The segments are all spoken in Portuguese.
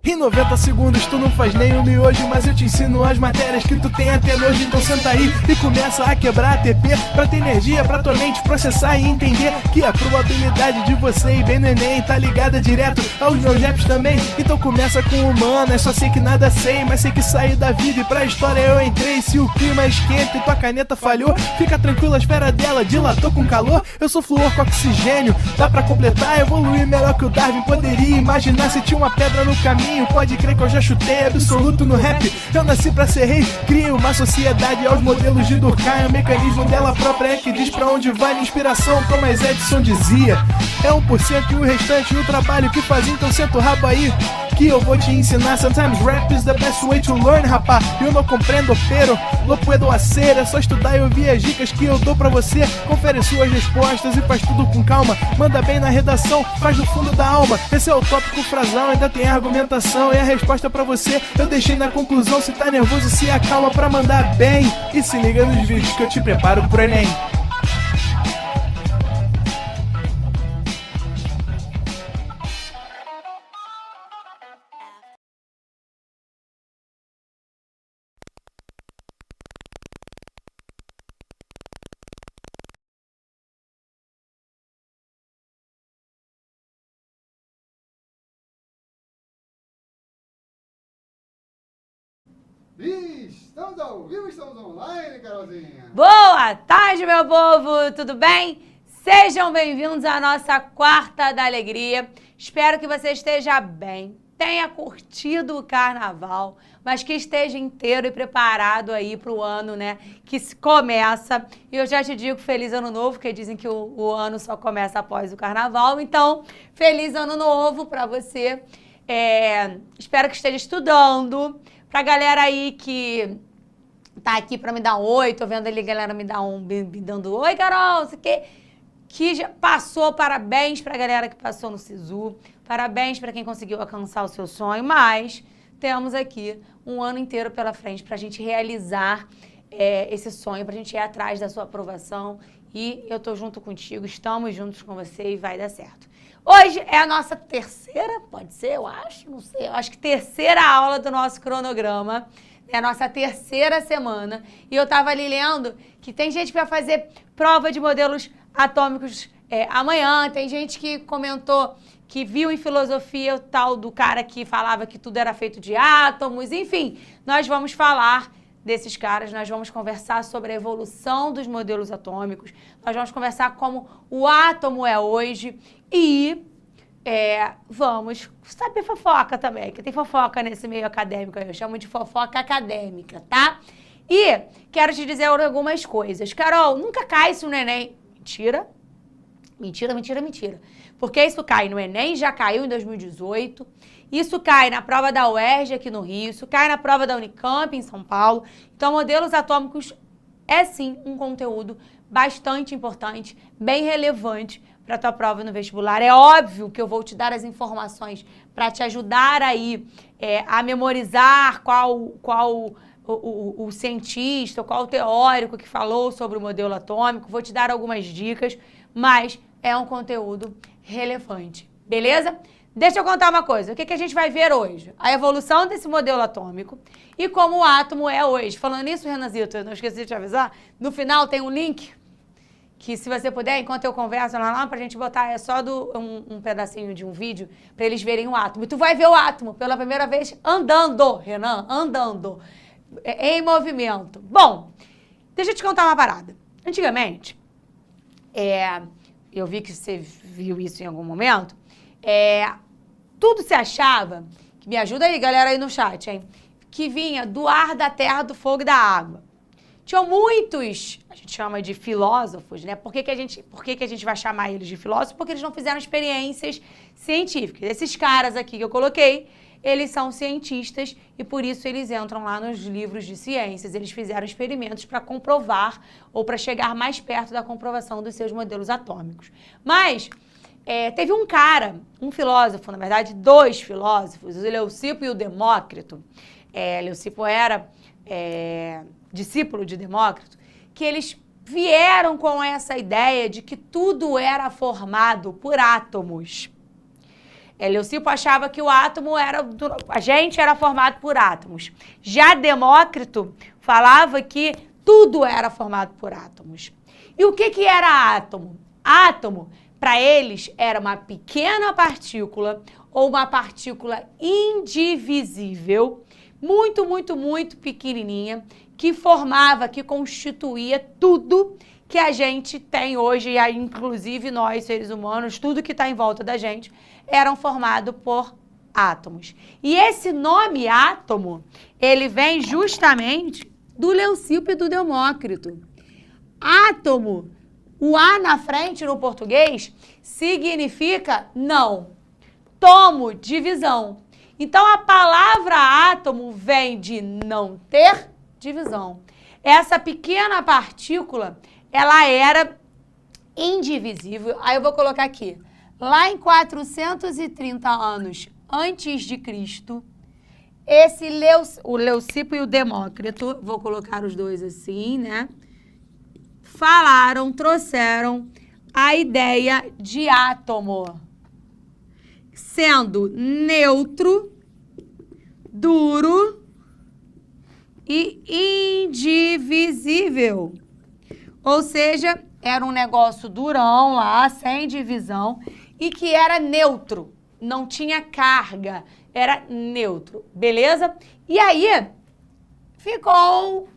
Em 90 segundos tu não faz nem um miojo, mas eu te ensino as matérias que tu tem até nojo. Então senta aí e começa a quebrar ATP pra ter energia pra tua mente processar e entender que a probabilidade de você ir bem no Enem tá ligada direto aos meus raps também. Então começa com humano, só sei que nada sei, mas sei que saí da vida e pra história eu entrei. Se o clima esquenta e tua caneta falhou, fica tranquilo, a esfera dela dilatou com calor. Eu sou flúor com oxigênio, dá pra completar, evoluir melhor que o Darwin poderia imaginar. Se tinha uma pedra no caminho, pode crer que eu já chutei absoluto no rap. Eu nasci pra ser rei, crio uma sociedade aos modelos de Durkheim. O mecanismo dela própria é que diz pra onde vai minha inspiração. Thomas Edison dizia: é 1% e o restante o trabalho que fazia. Então senta o rabo aí que eu vou te ensinar. Sometimes rap is the best way to learn, rapá. Eu não compreendo, pero não puedo hacer. É só estudar e ouvir as dicas que eu dou pra você. Confere suas respostas e faz tudo com calma. Manda bem na redação, faz do fundo da alma. Esse é o tópico frasal, ainda tem argumentação. E a resposta pra você eu deixei na conclusão. Se tá nervoso, se acalma pra mandar bem. E se liga nos vídeos que eu te preparo pro Enem. Estamos ao vivo, estamos online, Carolzinha. Boa tarde, meu povo, tudo bem? Sejam bem-vindos à nossa Quarta da Alegria. Espero que você esteja bem, tenha curtido o carnaval, mas que esteja inteiro e preparado aí para o ano, né, que se começa. E eu já te digo feliz ano novo, porque dizem que o ano só começa após o carnaval. Então, feliz ano novo para você. Espero que esteja estudando. Pra galera aí que tá aqui pra me dar um oi, tô vendo ali a galera me dando oi, Carol, isso aqui, que já passou, parabéns pra galera que passou no SISU, parabéns pra quem conseguiu alcançar o seu sonho, mas temos aqui um ano inteiro pela frente pra gente realizar esse sonho, pra gente ir atrás da sua aprovação e eu tô junto contigo, estamos juntos com você e vai dar certo. Hoje é a nossa terceira, pode ser, eu acho, não sei, eu acho que terceira aula do nosso cronograma, é a nossa terceira semana, e eu tava ali lendo que tem gente que vai fazer prova de modelos atômicos amanhã, tem gente que comentou que viu em filosofia o tal do cara que falava que tudo era feito de átomos, enfim, nós vamos falar desses caras, nós vamos conversar sobre a evolução dos modelos atômicos, nós vamos conversar como o átomo é hoje e vamos saber fofoca também, que tem fofoca nesse meio acadêmico, eu chamo de fofoca acadêmica, tá? E quero te dizer algumas coisas. Carol, nunca cai isso no Enem. Mentira. Mentira, mentira, mentira. Porque isso cai no Enem, já caiu em 2018. Isso cai na prova da UERJ aqui no Rio, isso cai na prova da Unicamp em São Paulo. Então, modelos atômicos é sim um conteúdo bastante importante, bem relevante para a tua prova no vestibular. É óbvio que eu vou te dar as informações para te ajudar aí a memorizar qual o cientista, qual o teórico que falou sobre o modelo atômico. Vou te dar algumas dicas, mas é um conteúdo relevante, beleza? Deixa eu contar uma coisa, o que a gente vai ver hoje? A evolução desse modelo atômico e como o átomo é hoje. Falando nisso, Renanzito, eu não esqueci de te avisar, no final tem um link que se você puder, enquanto eu converso lá pra gente botar só um pedacinho de um vídeo pra eles verem o átomo. E tu vai ver o átomo pela primeira vez andando, Renan, andando, em movimento. Bom, deixa eu te contar uma parada. Antigamente, eu vi que você viu isso em algum momento, tudo se achava, que me ajuda aí, galera aí no chat, hein? Que vinha do ar, da terra, do fogo e da água. Tinham muitos, a gente chama de filósofos, né? Por que a gente vai chamar eles de filósofos? Porque eles não fizeram experiências científicas. Esses caras aqui que eu coloquei, eles são cientistas e por isso eles entram lá nos livros de ciências. Eles fizeram experimentos para comprovar ou para chegar mais perto da comprovação dos seus modelos atômicos. Mas teve um cara, um filósofo, na verdade, dois filósofos, o Leucipo e o Demócrito. Leucipo era discípulo de Demócrito, que eles vieram com essa ideia de que tudo era formado por átomos. Leucipo achava que a gente era formado por átomos. Já Demócrito falava que tudo era formado por átomos. E o que era átomo? Átomo, para eles, era uma pequena partícula ou uma partícula indivisível, muito, muito, muito pequenininha, que formava, que constituía tudo que a gente tem hoje, e inclusive nós, seres humanos, tudo que está em volta da gente, eram formados por átomos. E esse nome átomo, ele vem justamente do Leucipo e do Demócrito. Átomo, o A na frente no português, significa não. Tomo, divisão. Então, a palavra átomo vem de não ter divisão. Essa pequena partícula, ela era indivisível. Aí eu vou colocar aqui. Lá em 430 anos antes de Cristo, o Leucipo e o Demócrito, vou colocar os dois assim, né? Trouxeram a ideia de átomo, sendo neutro, duro e indivisível. Ou seja, era um negócio durão lá, sem divisão, e que era neutro, não tinha carga, era neutro, beleza? E aí, ficou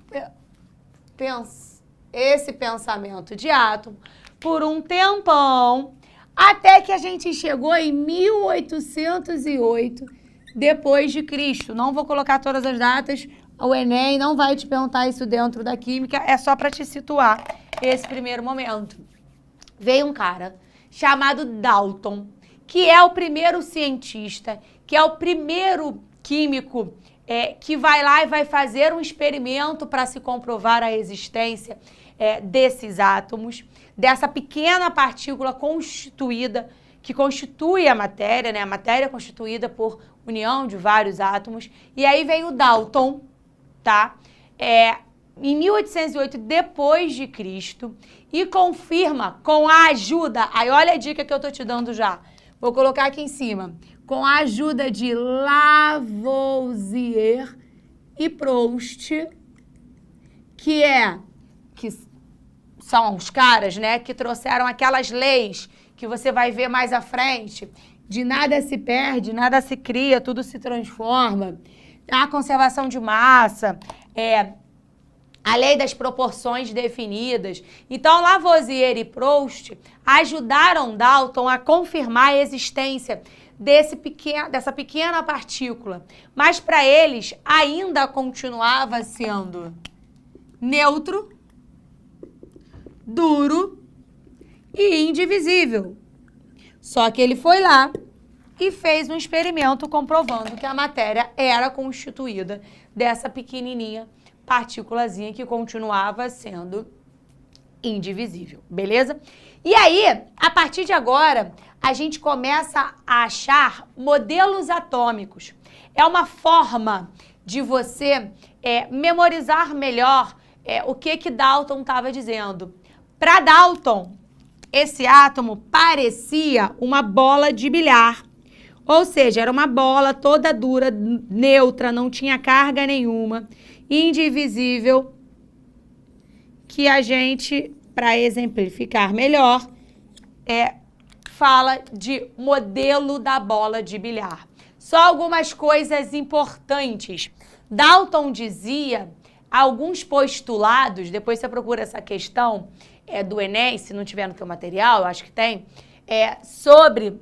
esse pensamento de átomo por um tempão, até que a gente chegou em 1808 depois de Cristo. Não vou colocar todas as datas, o Enem não vai te perguntar isso dentro da química, é só para te situar esse primeiro momento. Veio um cara chamado Dalton, que é o primeiro cientista, que é o primeiro químico que vai lá e vai fazer um experimento para se comprovar a existência desses átomos, dessa pequena partícula constituída, que constitui a matéria, né? A matéria é constituída por união de vários átomos. E aí vem o Dalton, tá? Em 1808 depois de Cristo, e confirma com a ajuda, aí olha a dica que eu tô te dando já, vou colocar aqui em cima, com a ajuda de Lavoisier e Proust, que são os caras, né, que trouxeram aquelas leis que você vai ver mais à frente, de nada se perde, nada se cria, tudo se transforma, a conservação de massa, a lei das proporções definidas. Então, Lavoisier e Proust ajudaram Dalton a confirmar a existência dessa pequena partícula. Mas, para eles, ainda continuava sendo neutro, duro e indivisível. Só que ele foi lá e fez um experimento comprovando que a matéria era constituída dessa pequenininha partículazinha que continuava sendo indivisível, beleza? E aí, a partir de agora, a gente começa a achar modelos atômicos. É uma forma de você memorizar melhor o que Dalton estava dizendo. Para Dalton, esse átomo parecia uma bola de bilhar. Ou seja, era uma bola toda dura, neutra, não tinha carga nenhuma, indivisível, que a gente, para exemplificar melhor, fala de modelo da bola de bilhar. Só algumas coisas importantes. Dalton dizia alguns postulados, depois você procura essa questão do Enem, se não tiver no teu material, eu acho que tem, sobre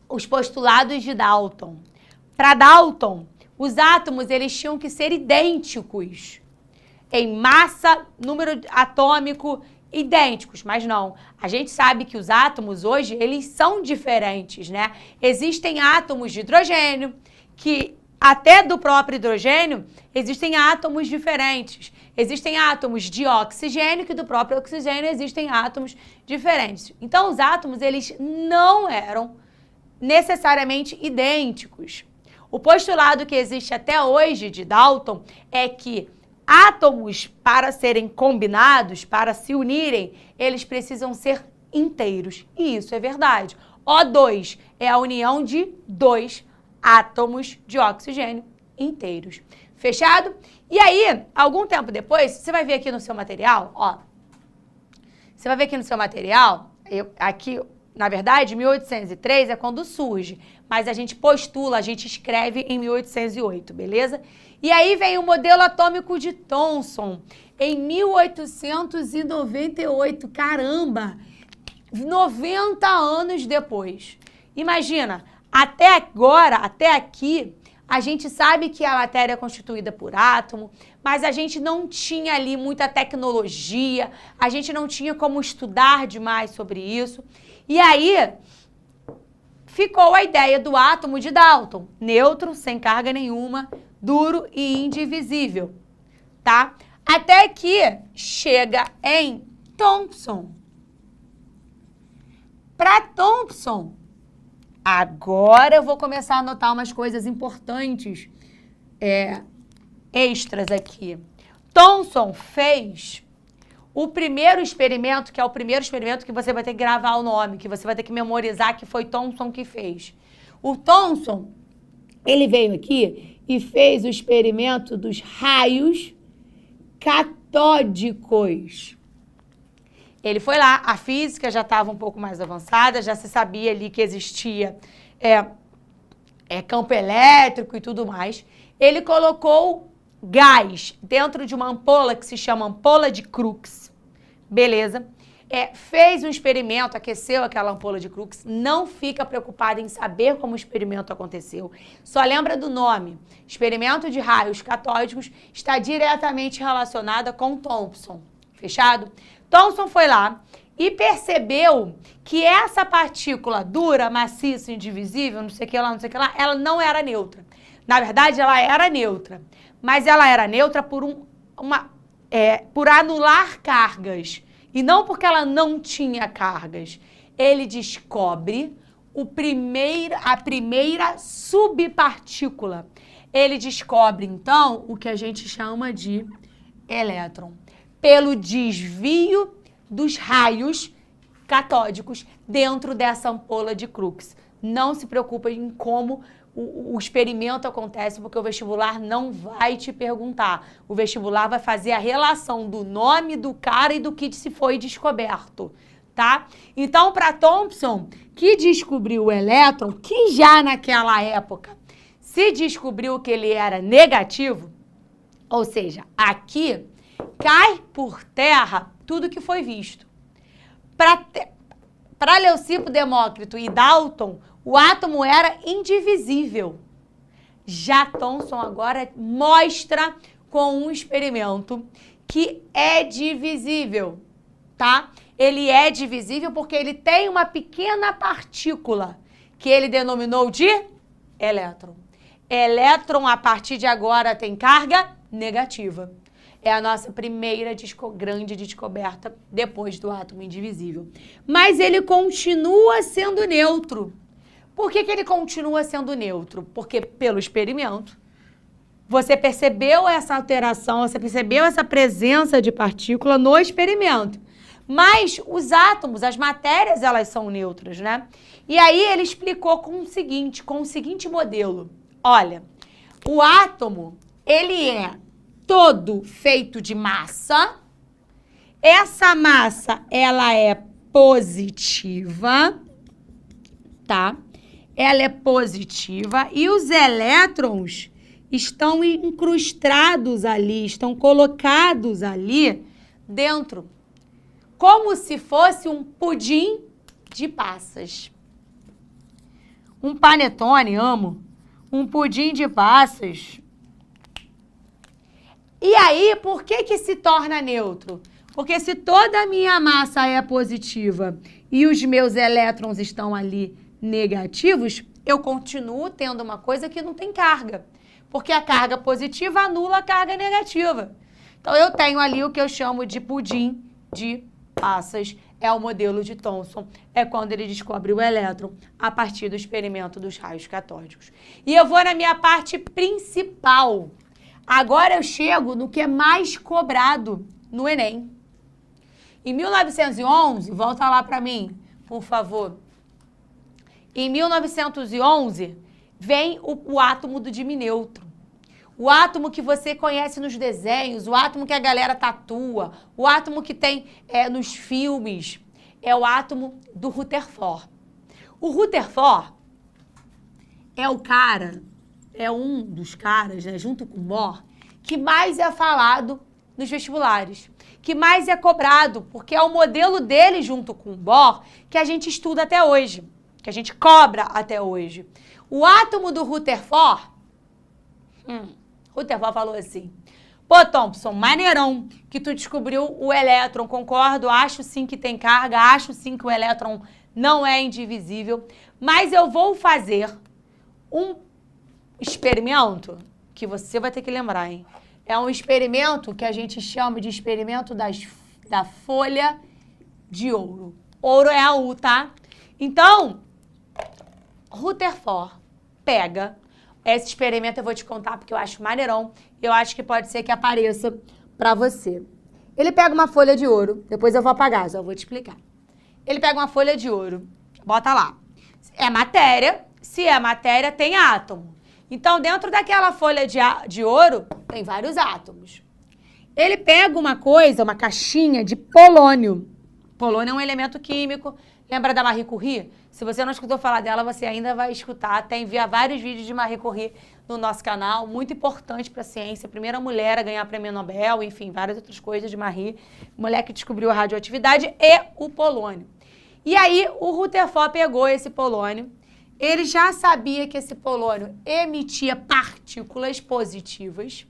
os postulados de Dalton. Para Dalton, os átomos eles tinham que ser idênticos em massa, número atômico, idênticos, mas não. A gente sabe que os átomos hoje, eles são diferentes, né? Existem átomos de hidrogênio, que até do próprio hidrogênio, existem átomos diferentes. Existem átomos de oxigênio, que do próprio oxigênio existem átomos diferentes. Então, os átomos, eles não eram necessariamente idênticos. O postulado que existe até hoje de Dalton é que átomos, para serem combinados, para se unirem, eles precisam ser inteiros. E isso é verdade. O2 é a união de 2 átomos de oxigênio inteiros. Fechado? E aí, algum tempo depois, você vai ver aqui no seu material, ó. Você vai ver aqui no seu material, aqui, na verdade, 1803 é quando surge, mas a gente postula, a gente escreve em 1808, beleza? E aí vem o modelo atômico de Thomson, em 1898, caramba! 90 anos depois. Imagina, até agora, até aqui, a gente sabe que a matéria é constituída por átomo, mas a gente não tinha ali muita tecnologia, a gente não tinha como estudar demais sobre isso. E aí, ficou a ideia do átomo de Dalton, neutro, sem carga nenhuma, duro e indivisível, tá? Até que chega em Thomson. Para Thomson, agora eu vou começar a anotar umas coisas importantes, extras aqui. Thomson fez o primeiro experimento, que é o primeiro experimento que você vai ter que gravar o nome, que você vai ter que memorizar que foi Thomson que fez. O Thomson, ele veio aqui e fez o experimento dos raios catódicos. Ele foi lá, a física já estava um pouco mais avançada, já se sabia ali que existia campo elétrico e tudo mais. Ele colocou gás dentro de uma ampola que se chama ampola de Crookes, beleza? Fez um experimento, aqueceu aquela ampola de Crookes, não fica preocupado em saber como o experimento aconteceu, só lembra do nome. Experimento de raios catódicos está diretamente relacionado com Thomson, fechado? Thomson foi lá e percebeu que essa partícula dura, maciça, indivisível, não sei o que lá, ela não era neutra. Na verdade, ela era neutra, mas ela era neutra por anular cargas e não porque ela não tinha cargas. Ele descobre a primeira subpartícula. Ele descobre, então, o que a gente chama de elétron, pelo desvio dos raios catódicos dentro dessa ampola de Crookes. Não se preocupe em como o experimento acontece, porque o vestibular não vai te perguntar. O vestibular vai fazer a relação do nome do cara e do que se foi descoberto, tá? Então, para Thomson, que descobriu o elétron, que já naquela época se descobriu que ele era negativo, ou seja, aqui cai por terra tudo que foi visto. Para Leucipo, Demócrito e Dalton, o átomo era indivisível. Já Thomson agora mostra com um experimento que é divisível, tá? Ele é divisível porque ele tem uma pequena partícula que ele denominou de elétron. Elétron, a partir de agora, tem carga negativa. É a nossa primeira grande descoberta depois do átomo indivisível. Mas ele continua sendo neutro. Por que ele continua sendo neutro? Porque pelo experimento, você percebeu essa alteração, você percebeu essa presença de partícula no experimento. Mas os átomos, as matérias, elas são neutras, né? E aí ele explicou com o seguinte modelo. Olha, o átomo, ele é todo feito de massa. Essa massa, ela é positiva, tá? Ela é positiva e os elétrons estão incrustados ali, estão colocados ali dentro, como se fosse um pudim de passas. Um panetone, amo. Um pudim de passas. E aí, por que se torna neutro? Porque se toda a minha massa é positiva e os meus elétrons estão ali negativos, eu continuo tendo uma coisa que não tem carga. Porque a carga positiva anula a carga negativa. Então, eu tenho ali o que eu chamo de pudim de passas. É o modelo de Thomson. É quando ele descobre o elétron a partir do experimento dos raios catódicos. E eu vou na minha parte principal. Agora eu chego no que é mais cobrado no Enem. Em 1911, volta lá para mim, por favor. Em 1911, vem o átomo do diminêutron. O átomo que você conhece nos desenhos, o átomo que a galera tatua, o átomo que tem nos filmes, é o átomo do Rutherford. O Rutherford é um dos caras, né, junto com o Bohr, que mais é falado nos vestibulares, que mais é cobrado, porque é o modelo dele junto com o Bohr que a gente estuda até hoje, que a gente cobra até hoje. O átomo do Rutherford, Rutherford falou assim: pô, Thompson, maneirão que tu descobriu o elétron, concordo, acho sim que tem carga, acho sim que o elétron não é indivisível, mas eu vou fazer um experimento que você vai ter que lembrar, hein? É um experimento que a gente chama de experimento da folha de ouro. Ouro é a U, tá? Então, Rutherford pega... Esse experimento eu vou te contar porque eu acho maneirão. Eu acho que pode ser que apareça pra você. Ele pega uma folha de ouro. Depois eu vou apagar, só vou te explicar. Ele pega uma folha de ouro. Bota lá. É matéria. Se é matéria, tem átomo. Então, dentro daquela folha de ouro, tem vários átomos. Ele pega uma caixinha de polônio. Polônio é um elemento químico. Lembra da Marie Curie? Se você não escutou falar dela, você ainda vai escutar. Tem vários vídeos de Marie Curie no nosso canal. Muito importante para a ciência. Primeira mulher a ganhar prêmio Nobel, enfim, várias outras coisas de Marie. Mulher que descobriu a radioatividade e o polônio. E aí, o Rutherford pegou esse polônio. Ele já sabia que esse polônio emitia partículas positivas.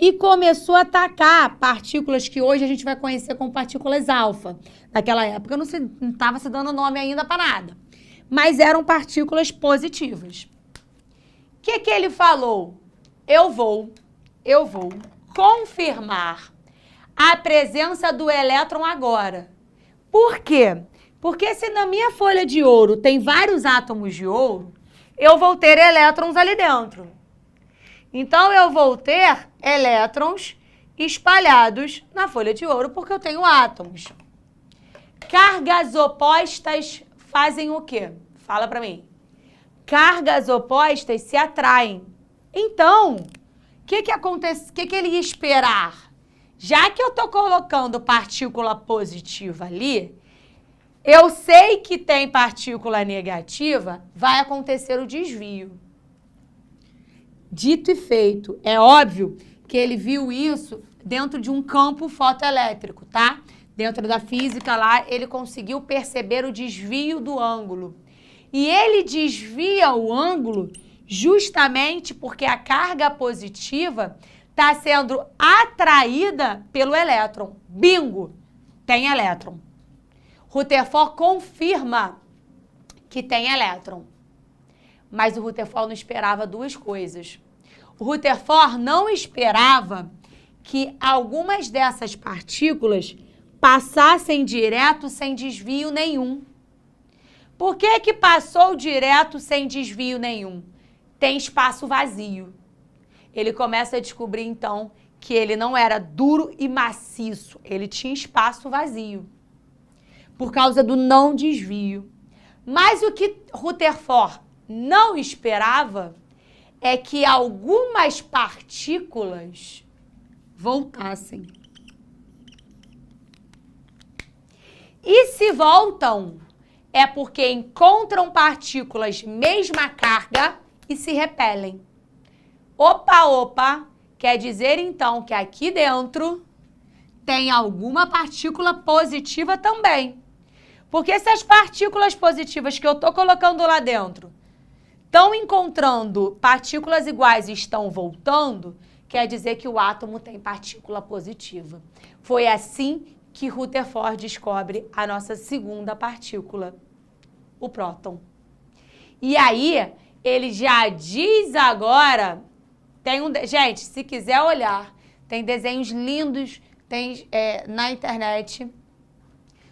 E começou a atacar partículas que hoje a gente vai conhecer como partículas alfa. Naquela época não estava se dando nome ainda para nada. Mas eram partículas positivas. O que ele falou? Eu vou confirmar a presença do elétron agora. Por quê? Porque se na minha folha de ouro tem vários átomos de ouro, eu vou ter elétrons ali dentro. Então, eu vou ter elétrons espalhados na folha de ouro porque eu tenho átomos. Cargas opostas fazem o quê? Fala pra mim. Cargas opostas se atraem. Então, o que acontece? O que ele ia esperar? Já que eu tô colocando partícula positiva ali, eu sei que tem partícula negativa, vai acontecer o desvio. Dito e feito, é óbvio que ele viu isso dentro de um campo fotoelétrico, tá? Dentro da física lá, ele conseguiu perceber o desvio do ângulo. E ele desvia o ângulo justamente porque a carga positiva está sendo atraída pelo elétron. Bingo! Tem elétron. Rutherford confirma que tem elétron. Mas o Rutherford não esperava duas coisas. O Rutherford não esperava que algumas dessas partículas passassem direto sem desvio nenhum. Por que passou direto sem desvio nenhum? Tem espaço vazio. Ele começa a descobrir, então, que ele não era duro e maciço. Ele tinha espaço vazio. Por causa do não desvio. Mas o que Rutherford não esperava é que algumas partículas voltassem. E se voltam, é porque encontram partículas mesma carga e se repelem. Opa, quer dizer então que aqui dentro tem alguma partícula positiva também. Porque se as partículas positivas que eu estou colocando lá dentro estão encontrando partículas iguais e estão voltando, quer dizer que o átomo tem partícula positiva. Foi assim que Rutherford descobre a nossa segunda partícula, o próton. E aí, ele já diz agora, gente, se quiser olhar, tem desenhos lindos na internet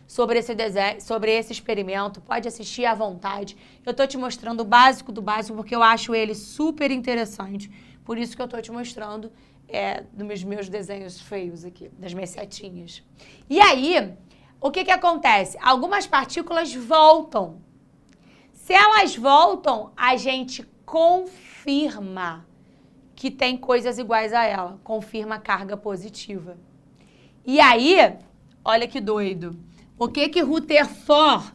sobre esse desenho, sobre esse experimento, pode assistir à vontade. Eu estou te mostrando o básico do básico porque eu acho ele super interessante, Por isso que eu estou te mostrando nos meus desenhos feios aqui, das minhas setinhas. E aí, o que acontece? Algumas partículas voltam. Se elas voltam, a gente confirma que tem coisas iguais a ela. Confirma a carga positiva. E aí, olha que doido. O que Rutherford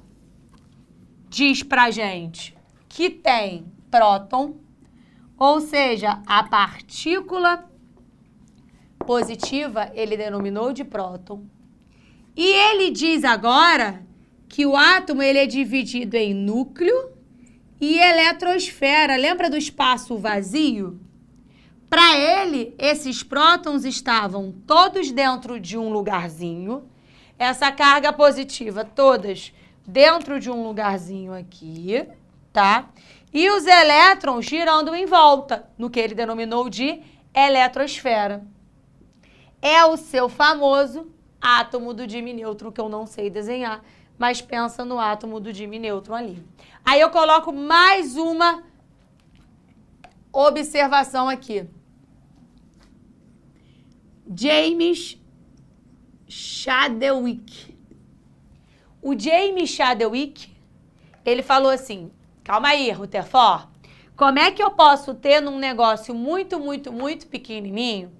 diz pra gente? Que tem próton, ou seja, a partícula positiva ele denominou de próton. E ele diz agora que o átomo ele é dividido em núcleo e eletrosfera. Lembra do espaço vazio? Para ele, esses prótons estavam todos dentro de um lugarzinho. Essa carga positiva, todas dentro de um lugarzinho aqui, tá? E os elétrons girando em volta, no que ele denominou de eletrosfera. É o seu famoso átomo do diminêutron, que eu não sei desenhar, mas pensa no átomo do diminêutron ali. Aí eu coloco mais uma observação aqui. James Chadwick. O James Chadwick, ele falou assim, calma aí, Rutherford, como é que eu posso ter num negócio muito, muito, muito pequenininho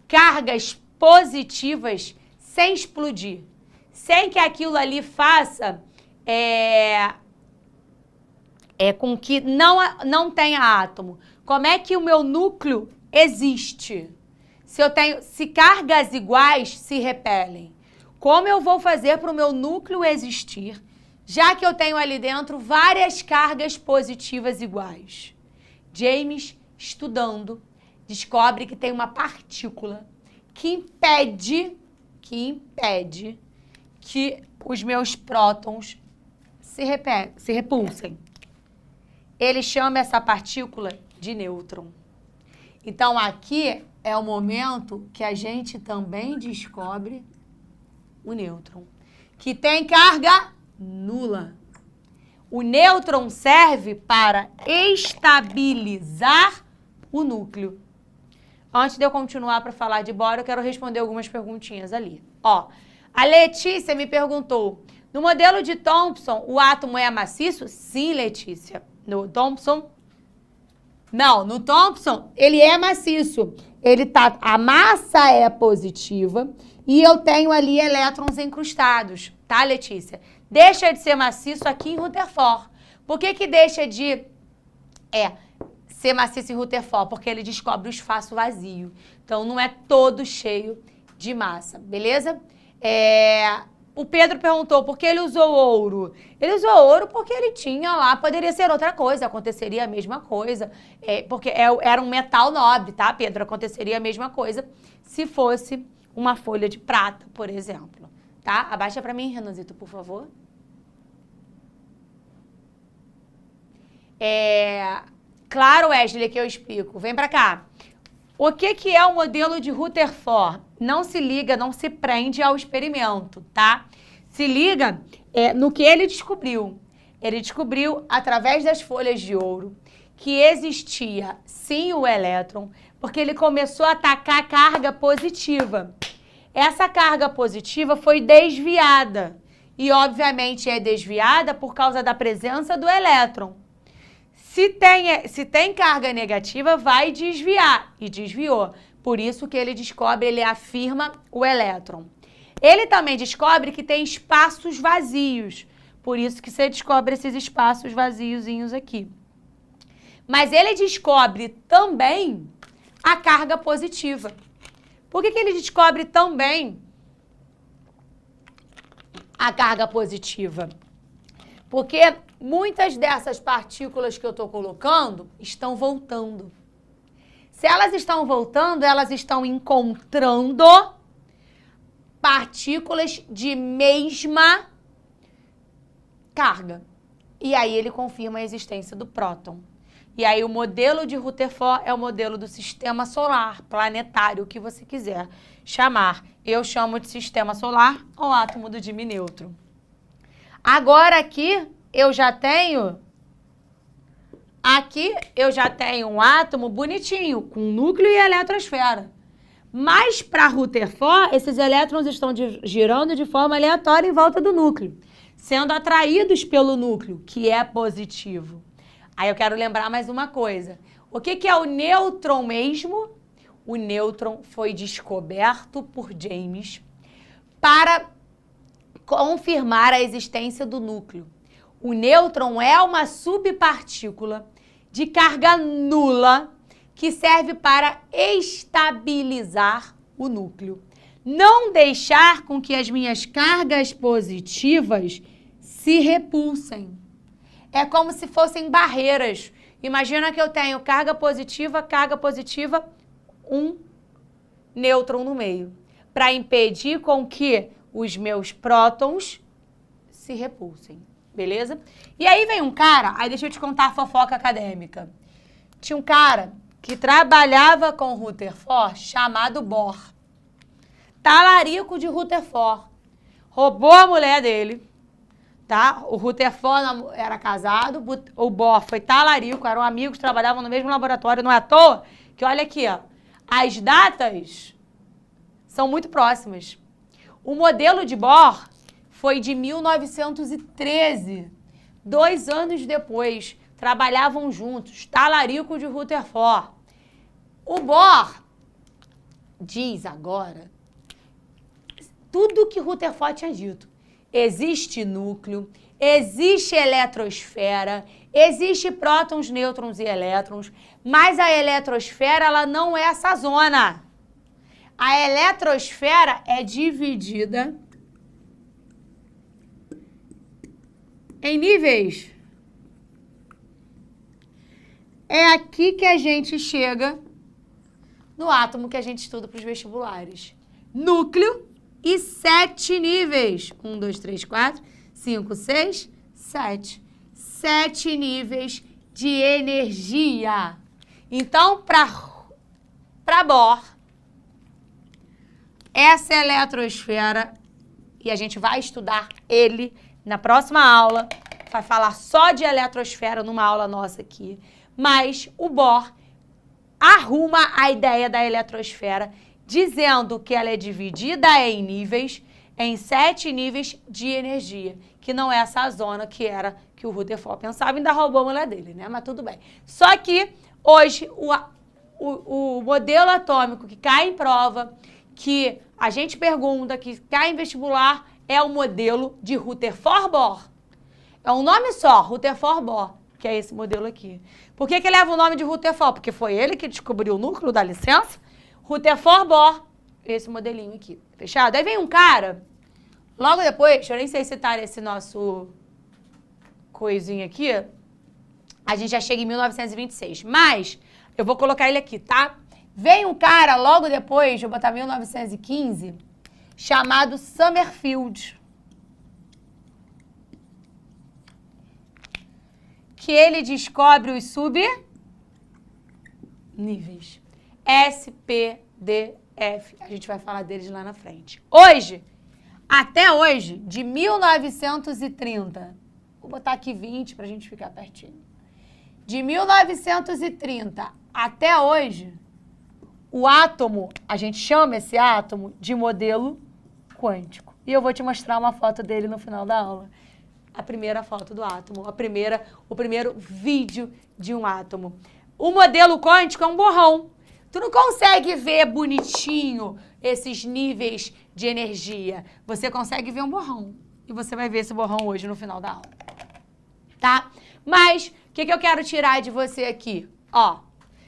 cargas positivas sem explodir, sem que aquilo ali faça com que não tenha átomo? Como é que o meu núcleo existe? Se cargas iguais se repelem, como eu vou fazer para o meu núcleo existir, já que eu tenho ali dentro várias cargas positivas iguais? James, estudando, descobre que tem uma partícula que impede que os meus prótons se repulsem. Ele chama essa partícula de nêutron. Então, aqui é o momento que a gente também descobre o nêutron, que tem carga nula. O nêutron serve para estabilizar o núcleo. Antes de eu continuar para falar de bora, eu quero responder algumas perguntinhas ali. Ó, a Letícia me perguntou, no modelo de Thomson, o átomo é maciço? Sim, Letícia. No Thomson... Não, no Thomson, ele é maciço. A massa é positiva e eu tenho ali elétrons incrustados, tá, Letícia? Deixa de ser maciço aqui em Rutherford. Por que deixa de ser maciço em Rutherford? Porque ele descobre o espaço vazio. Então, não é todo cheio de massa, beleza? O Pedro perguntou por que ele usou ouro. Ele usou ouro porque ele tinha lá, poderia ser outra coisa, aconteceria a mesma coisa. Porque era um metal nobre, tá, Pedro? Aconteceria a mesma coisa se fosse uma folha de prata, por exemplo. Tá? Abaixa para mim, Renanzito, por favor. Claro, Wesley, que eu explico. Vem para cá. O que é o modelo de Rutherford? Não se liga, não se prende ao experimento, tá? Se liga no que ele descobriu. Ele descobriu, através das folhas de ouro, que existia, sim, o elétron, porque ele começou a atacar a carga positiva. Essa carga positiva foi desviada. E, obviamente, é desviada por causa da presença do elétron. Se tem carga negativa, vai desviar. E desviou. Por isso que ele descobre, ele afirma o elétron. Ele também descobre que tem espaços vazios. Por isso que você descobre esses espaços vaziozinhos aqui. Mas ele descobre também a carga positiva. Por que ele descobre também a carga positiva? Porque muitas dessas partículas que eu estou colocando estão voltando. Se elas estão voltando, elas estão encontrando partículas de mesma carga. E aí ele confirma a existência do próton. E aí o modelo de Rutherford é o modelo do sistema solar, planetário, o que você quiser chamar. Eu chamo de sistema solar ou átomo do diminêutron. Agora aqui eu já tenho Aqui eu já tenho um átomo bonitinho, com núcleo e eletrosfera. Mas para Rutherford, esses elétrons estão girando de forma aleatória em volta do núcleo, sendo atraídos pelo núcleo, que é positivo. Aí eu quero lembrar mais uma coisa. O que é o nêutron mesmo? O nêutron foi descoberto por James para confirmar a existência do núcleo. O nêutron é uma subpartícula de carga nula que serve para estabilizar o núcleo. Não deixar com que as minhas cargas positivas se repulsem. É como se fossem barreiras. Imagina que eu tenho carga positiva, um nêutron no meio, para impedir com que os meus prótons se repulsem, beleza? E aí vem um cara, aí deixa eu te contar a fofoca acadêmica. Tinha um cara que trabalhava com Rutherford chamado Bohr. Talarico de Rutherford. Roubou a mulher dele, tá? O Rutherford era casado, o Bohr foi talarico, eram amigos, trabalhavam no mesmo laboratório, não é à toa que, olha aqui, ó, as datas são muito próximas. O modelo de Bohr foi de 1913. 2 anos depois, trabalhavam juntos, talarico de Rutherford. O Bohr diz agora tudo que Rutherford tinha dito. Existe núcleo, existe eletrosfera, existe prótons, nêutrons e elétrons, mas a eletrosfera ela não é essa zona. A eletrosfera é dividida em níveis. É aqui que a gente chega no átomo que a gente estuda para os vestibulares. Núcleo e 7 níveis. 1, 2, 3, 4, 5, 6, 7. 7 níveis de energia. Então, para Bohr, essa eletrosfera, e a gente vai estudar ele na próxima aula, vai falar só de eletrosfera numa aula nossa aqui, mas o Bohr arruma a ideia da eletrosfera dizendo que ela é dividida em níveis, em 7 níveis de energia, que não é essa zona que era que o Rutherford pensava, ainda roubou a mulher dele, né? Mas tudo bem. Só que hoje o modelo atômico que cai em prova, que a gente pergunta, que cai em vestibular, é o modelo de Rutherford-Bohr. É um nome só, Rutherford-Bohr, que é esse modelo aqui. Por que leva o nome de Rutherford? Porque foi ele que descobriu o núcleo, dá licença. Rutherford-Bohr, esse modelinho aqui, fechado? Aí vem um cara, logo depois, eu nem sei se tá nesse nosso coisinho aqui, a gente já chega em 1926, mas eu vou colocar ele aqui, tá? Vem um cara logo depois, vou botar 1915, chamado Summerfield, que ele descobre os subníveis. S, P, D, F. A gente vai falar deles lá na frente. Hoje, até hoje, de 1930, vou botar aqui 20 pra gente ficar pertinho. De 1930 até hoje, o átomo, a gente chama esse átomo de modelo quântico. E eu vou te mostrar uma foto dele no final da aula. A primeira foto do átomo, o primeiro vídeo de um átomo. O modelo quântico é um borrão. Tu não consegue ver bonitinho esses níveis de energia. Você consegue ver um borrão. E você vai ver esse borrão hoje no final da aula. Tá? Mas, o que eu quero tirar de você aqui? Ó,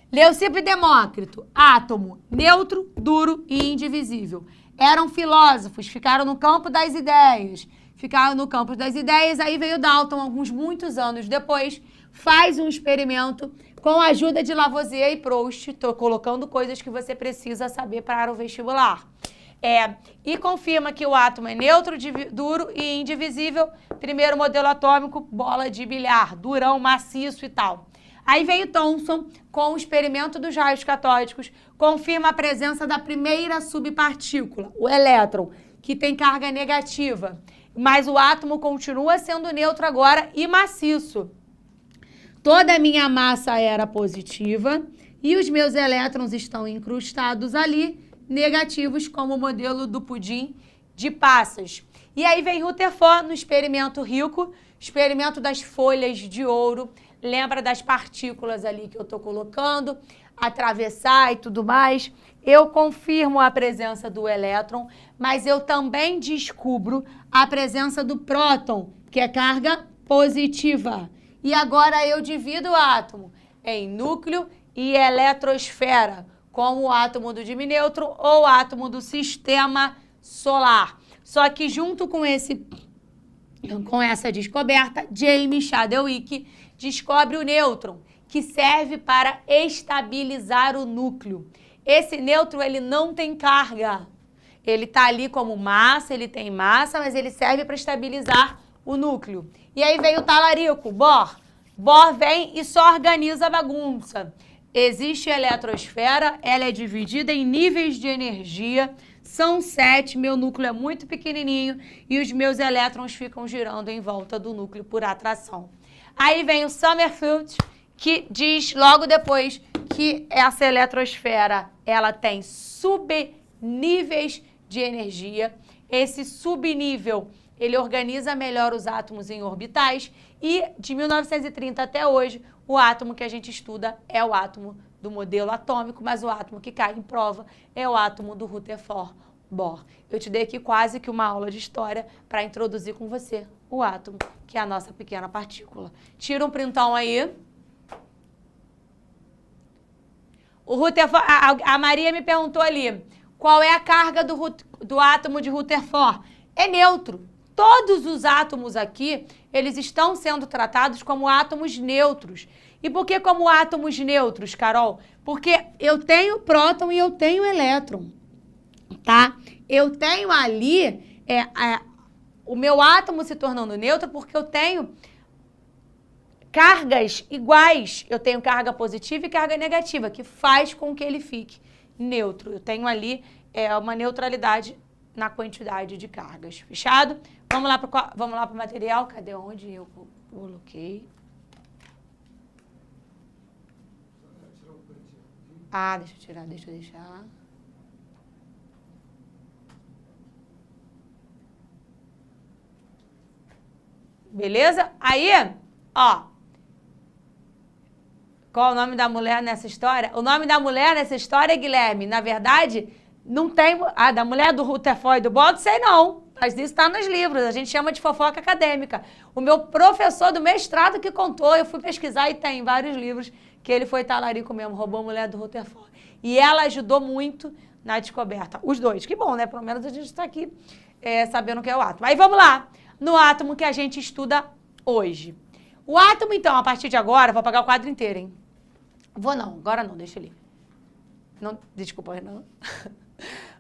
Leucipo e Demócrito, átomo, neutro, duro e indivisível. Eram filósofos, ficaram no campo das ideias. Aí veio Dalton, muitos anos depois, faz um experimento com a ajuda de Lavoisier e Proust. Estou colocando coisas que você precisa saber para o vestibular. E confirma que o átomo é neutro, duro e indivisível. Primeiro modelo atômico, bola de bilhar, durão, maciço e tal. Aí veio Thomson com o experimento dos raios catódicos, confirma a presença da primeira subpartícula, o elétron, que tem carga negativa. Mas o átomo continua sendo neutro agora e maciço. toda a minha massa era positiva e os meus elétrons estão incrustados ali, negativos, como o modelo do pudim de passas. E aí vem Rutherford no experimento rico, experimento das folhas de ouro. Lembra das partículas ali que eu estou colocando, atravessar e tudo mais. Eu confirmo a presença do elétron, mas eu também descubro a presença do próton, que é carga positiva. E agora eu divido o átomo em núcleo e eletrosfera, como o átomo do diminêutron ou o átomo do sistema solar. Só que junto com essa descoberta, James Chadwick descobre o nêutron, que serve para estabilizar o núcleo. Esse nêutron, ele não tem carga. Ele está ali como massa, ele tem massa, mas ele serve para estabilizar o núcleo. E aí vem o talarico, Bohr. Bohr vem e só organiza a bagunça. Existe a eletrosfera, ela é dividida em níveis de energia. São 7, meu núcleo é muito pequenininho e os meus elétrons ficam girando em volta do núcleo por atração. Aí vem o Sommerfeld, que diz logo depois que essa eletrosfera, ela tem subníveis de energia. Esse subnível, ele organiza melhor os átomos em orbitais e de 1930 até hoje, o átomo que a gente estuda é o átomo do modelo atômico, mas o átomo que cai em prova é o átomo do Rutherford Bohr. Eu te dei aqui quase que uma aula de história para introduzir com você o átomo, que é a nossa pequena partícula. Tira um printão aí. O Rutherford, a Maria me perguntou ali, qual é a carga do átomo de Rutherford? É neutro. Todos os átomos aqui, eles estão sendo tratados como átomos neutros. E por que como átomos neutros, Carol? Porque eu tenho próton e eu tenho elétron, tá? Eu tenho ali o meu átomo se tornando neutro porque eu tenho cargas iguais. Eu tenho carga positiva e carga negativa, que faz com que ele fique neutro. Eu tenho ali uma neutralidade na quantidade de cargas. Fechado? Vamos lá para o material. Cadê onde eu coloquei? Ah, deixa eu tirar, deixa eu deixar. Beleza? Aí, ó. Qual o nome da mulher nessa história? O nome da mulher nessa história, Guilherme, na verdade, não tem... Ah, da mulher do Rutherford e do Bohr, não sei não. Mas isso está nos livros, a gente chama de fofoca acadêmica. O meu professor do mestrado que contou, eu fui pesquisar e tem vários livros que ele foi talarico mesmo, roubou a mulher do Rutherford. E ela ajudou muito na descoberta. Os dois, que bom, né? Pelo menos a gente está aqui sabendo o que é o átomo. Aí vamos lá, no átomo que a gente estuda hoje. O átomo, então, a partir de agora, vou apagar o quadro inteiro, hein? Vou não, agora não, deixa ali. Não, desculpa, não.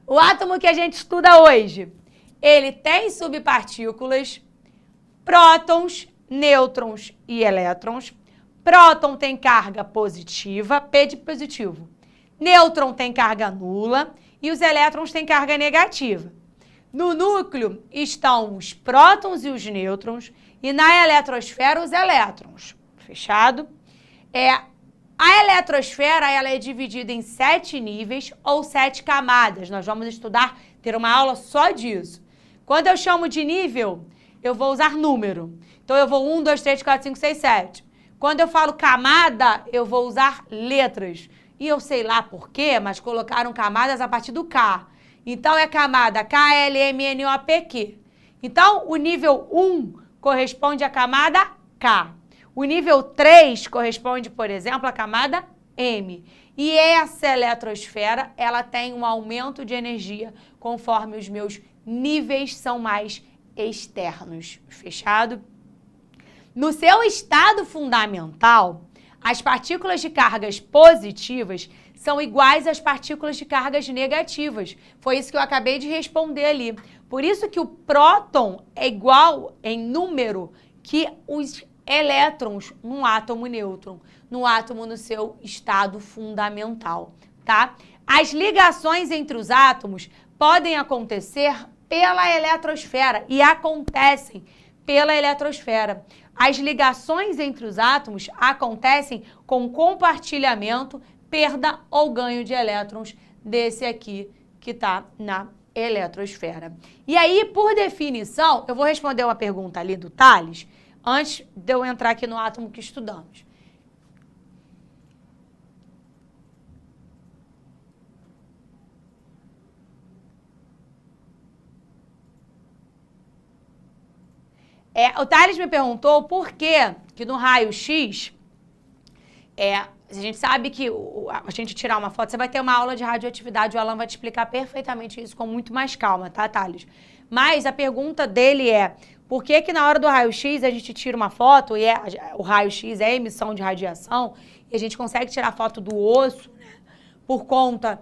O átomo que a gente estuda hoje, ele tem subpartículas, prótons, nêutrons e elétrons. Próton tem carga positiva, P de positivo. Nêutron tem carga nula e os elétrons têm carga negativa. No núcleo estão os prótons e os nêutrons e na eletrosfera os elétrons. Fechado? A eletrosfera ela é dividida em 7 níveis ou 7 camadas. Nós vamos estudar, ter uma aula só disso. Quando eu chamo de nível, eu vou usar número. Então, eu vou 1, 2, 3, 4, 5, 6, 7. Quando eu falo camada, eu vou usar letras. E eu sei lá por quê, mas colocaram camadas a partir do K. Então, é camada K, L, M, N, O, P, Q. Então, o nível 1 corresponde à camada K. O nível 3 corresponde, por exemplo, à camada M. E essa eletrosfera, ela tem um aumento de energia conforme os meus níveis são mais externos. Fechado? No seu estado fundamental, as partículas de cargas positivas são iguais às partículas de cargas negativas. Foi isso que eu acabei de responder ali. Por isso que o próton é igual em número que os elétrons num átomo nêutron, no átomo no seu estado fundamental, tá? As ligações entre os átomos podem acontecer pela eletrosfera e acontecem pela eletrosfera. As ligações entre os átomos acontecem com compartilhamento, perda ou ganho de elétrons desse aqui que está na eletrosfera. E aí, por definição, eu vou responder uma pergunta ali do Tales, antes de eu entrar aqui no átomo que estudamos. O Tales me perguntou por que no raio-x, a gente sabe que a gente tirar uma foto, você vai ter uma aula de radioatividade, o Alan vai te explicar perfeitamente isso com muito mais calma, tá, Tales? Mas a pergunta dele é, por que na hora do raio-x a gente tira uma foto, e o raio-x é emissão de radiação, e a gente consegue tirar foto do osso, né, por conta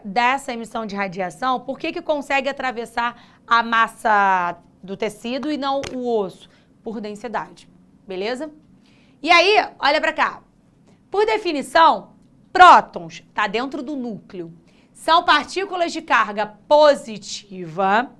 dessa emissão de radiação, por que consegue atravessar a massa do tecido e não o osso? Por densidade, beleza? E aí, olha pra cá. Por definição, prótons, tá dentro do núcleo, são partículas de carga positiva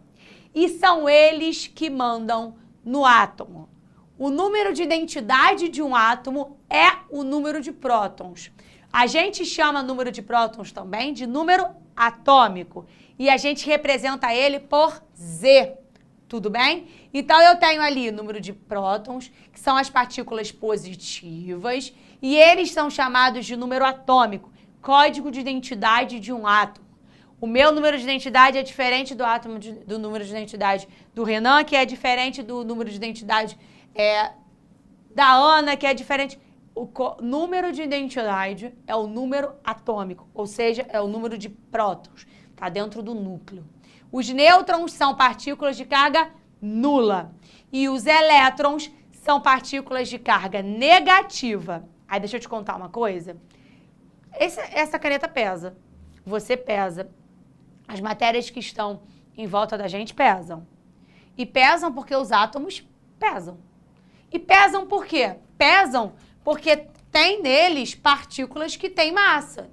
e são eles que mandam no átomo. O número de identidade de um átomo é o número de prótons. A gente chama número de prótons também de número atômico e a gente representa ele por Z. Tudo bem? Então, eu tenho ali o número de prótons, que são as partículas positivas, e eles são chamados de número atômico, código de identidade de um átomo. O meu número de identidade é diferente do número de identidade do Renan, que é diferente do número de identidade da Ana, que é diferente. O número de identidade é o número atômico, ou seja, é o número de prótons, está dentro do núcleo. Os nêutrons são partículas de carga nula e os elétrons são partículas de carga negativa. Aí deixa eu te contar uma coisa. Essa caneta pesa, você pesa. As matérias que estão em volta da gente pesam. E pesam porque os átomos pesam. E pesam por quê? Pesam porque tem neles partículas que têm massa.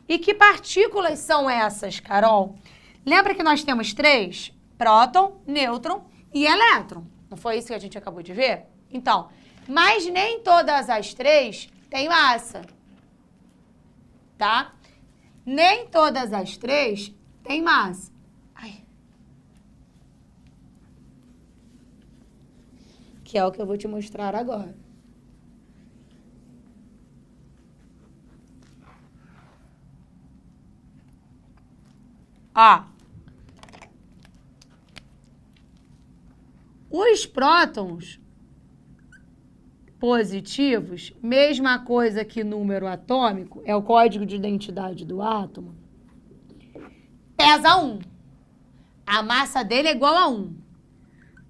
E que partículas são essas, Carol? Lembra que nós temos 3? Próton, nêutron e elétron. Não foi isso que a gente acabou de ver? Então, mas nem todas as 3 têm massa. Tá? Nem todas as 3 têm massa. Ai. Que é o que eu vou te mostrar agora. Ó. Os prótons positivos, mesma coisa que número atômico, é o código de identidade do átomo, pesa 1. A massa dele é igual a 1.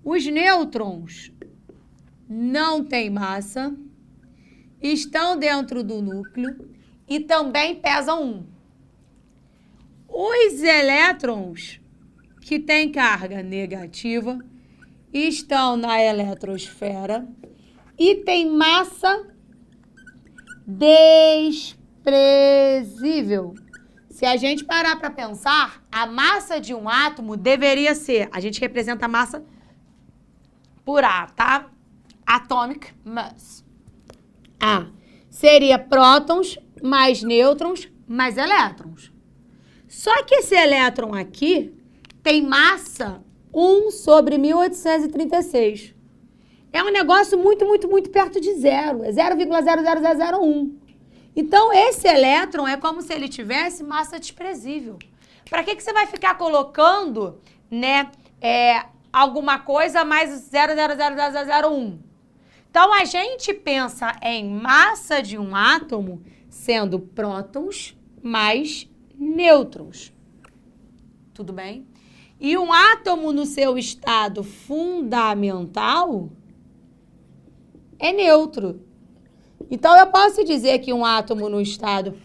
Os nêutrons não têm massa, estão dentro do núcleo e também pesam 1. Os elétrons, que têm carga negativa, estão na eletrosfera e têm massa desprezível. Se a gente parar para pensar, a massa de um átomo deveria ser, a gente representa a massa por A, tá? Atomic mass. A seria prótons mais nêutrons mais elétrons. Só que esse elétron aqui tem massa 1 sobre 1836. É um negócio muito, muito, muito perto de zero. É 0,00001. Então, esse elétron é como se ele tivesse massa desprezível. Para que você vai ficar colocando, né, alguma coisa mais 0,00001? Então, a gente pensa em massa de um átomo sendo prótons mais nêutrons. Tudo bem? E um átomo no seu estado fundamental é neutro. Então, eu posso dizer que um átomo no estado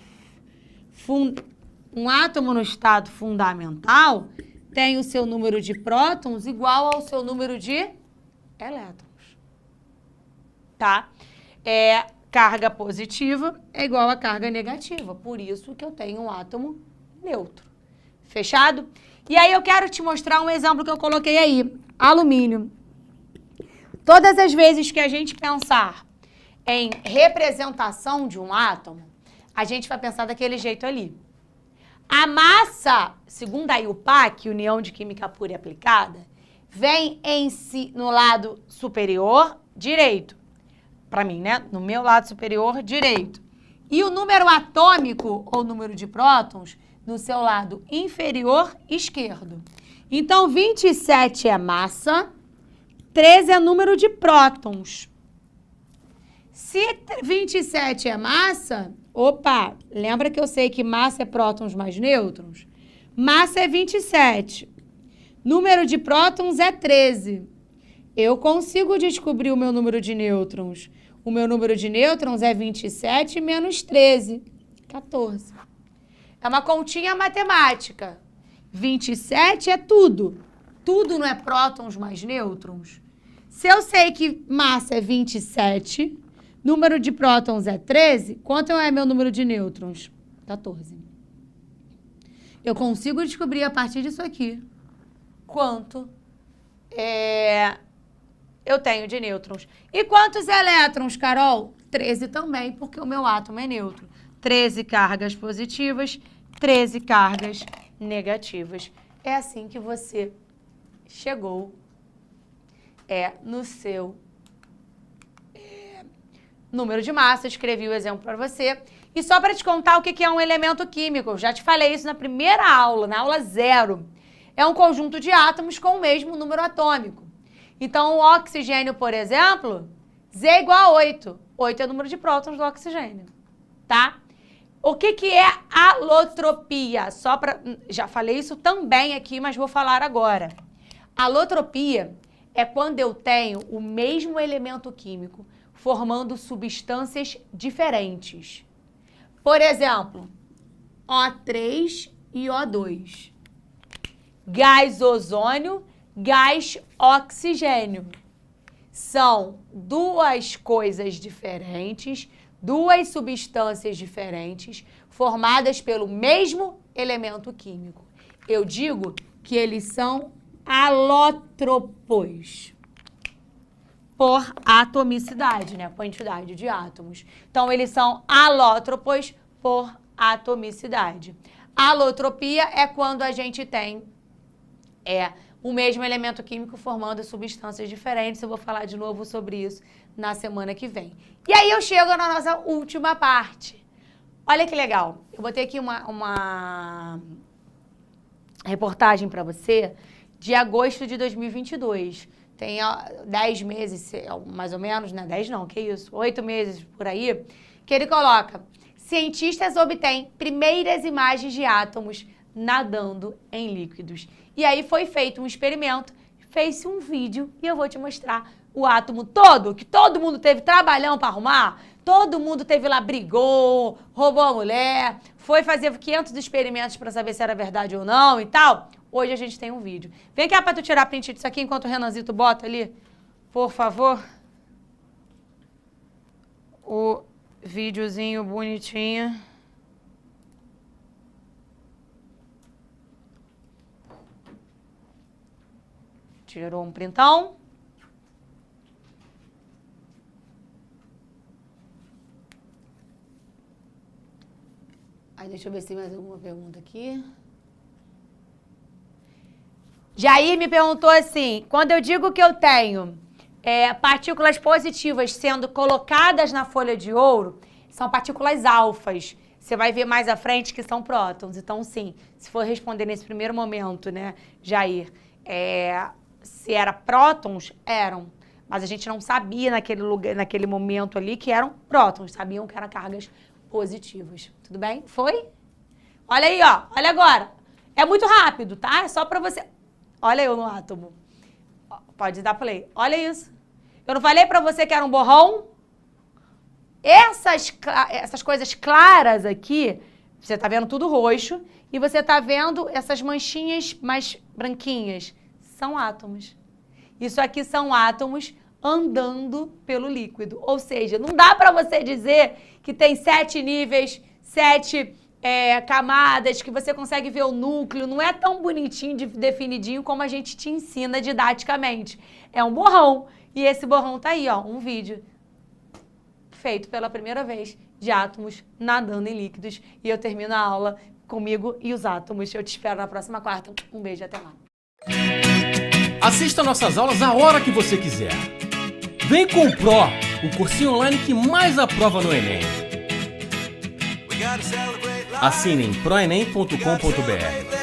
fundamental tem o seu número de prótons igual ao seu número de elétrons. Tá? Carga positiva é igual a carga negativa. Por isso que eu tenho um átomo neutro. Fechado? E aí eu quero te mostrar um exemplo que eu coloquei aí. Alumínio. Todas as vezes que a gente pensar em representação de um átomo, a gente vai pensar daquele jeito ali. A massa, segundo a UPAC, União de Química Pura e Aplicada, vem em si no lado superior direito. Para mim, né? No meu lado superior direito. E o número atômico, ou número de prótons, no seu lado inferior esquerdo. Então, 27 é massa, 13 é número de prótons. Se 27 é massa, opa, lembra que eu sei que massa é prótons mais nêutrons? Massa é 27. Número de prótons é 13. Eu consigo descobrir o meu número de nêutrons. O meu número de nêutrons é 27 menos 13, 14. É uma continha matemática. 27 é tudo. Tudo não é prótons mais nêutrons? Se eu sei que massa é 27, número de prótons é 13, quanto é meu número de nêutrons? 14. Eu consigo descobrir a partir disso aqui quanto eu tenho de nêutrons. E quantos elétrons, Carol? 13 também, porque o meu átomo é neutro. 13 cargas positivas, 13 cargas negativas. É assim que você chegou no seu número de massa. Escrevi o exemplo para você. E só para te contar o que é um elemento químico, eu já te falei isso na primeira aula, na aula 0. É um conjunto de átomos com o mesmo número atômico. Então, o oxigênio, por exemplo, Z igual a 8. 8 é o número de prótons do oxigênio, tá? O que é alotropia? Já falei isso também aqui, mas vou falar agora. Alotropia é quando eu tenho o mesmo elemento químico formando substâncias diferentes. Por exemplo, O3 e O2. Gás ozônio, gás oxigênio. São duas coisas diferentes, duas substâncias diferentes, formadas pelo mesmo elemento químico. Eu digo que eles são alótropos por atomicidade, né? Quantidade de átomos. Então, eles são alótropos por atomicidade. Alotropia é quando a gente tem o mesmo elemento químico formando substâncias diferentes. Eu vou falar de novo sobre isso na semana que vem. E aí eu chego na nossa última parte. Olha que legal. Eu botei aqui uma reportagem para você de agosto de 2022. Tem 10 meses, mais ou menos, né? 10 não, que isso? 8 meses por aí, que ele coloca: cientistas obtêm primeiras imagens de átomos nadando em líquidos. E aí foi feito um experimento, fez-se um vídeo e eu vou te mostrar o átomo todo, que todo mundo teve trabalhão para arrumar, todo mundo teve lá, brigou, roubou a mulher, foi fazer 500 experimentos para saber se era verdade ou não e tal. Hoje a gente tem um vídeo. Vem cá para tu tirar print disso aqui enquanto o Renanzito bota ali, por favor. O videozinho bonitinho. Tirou um printão. Aí deixa eu ver se tem mais alguma pergunta aqui. Jair me perguntou assim: quando eu digo que eu tenho partículas positivas sendo colocadas na folha de ouro, são partículas alfas. Você vai ver mais à frente que são prótons. Então, sim, se for responder nesse primeiro momento, né, Jair, se era prótons, eram. Mas a gente não sabia naquele momento ali que eram prótons. Sabiam que eram cargas positivas. Tudo bem? Foi? Olha aí, ó. Olha agora. É muito rápido, tá? É só pra você... Olha eu no átomo. Pode dar play. Olha isso. Eu não falei pra você que era um borrão? Essas coisas claras aqui, você tá vendo tudo roxo, e você tá vendo essas manchinhas mais branquinhas. São átomos. Isso aqui são átomos andando pelo líquido. Ou seja, não dá pra você dizer que tem 7 níveis, 7... camadas, que você consegue ver o núcleo, não é tão bonitinho, definidinho como a gente te ensina didaticamente. É um borrão. E esse borrão tá aí, ó, um vídeo feito pela primeira vez de átomos nadando em líquidos. E eu termino a aula comigo e os átomos. Eu te espero na próxima quarta. Um beijo, até lá. Assista nossas aulas a hora que você quiser. Vem com o Pro, o cursinho online que mais aprova no Enem. Assine em proenem.com.br.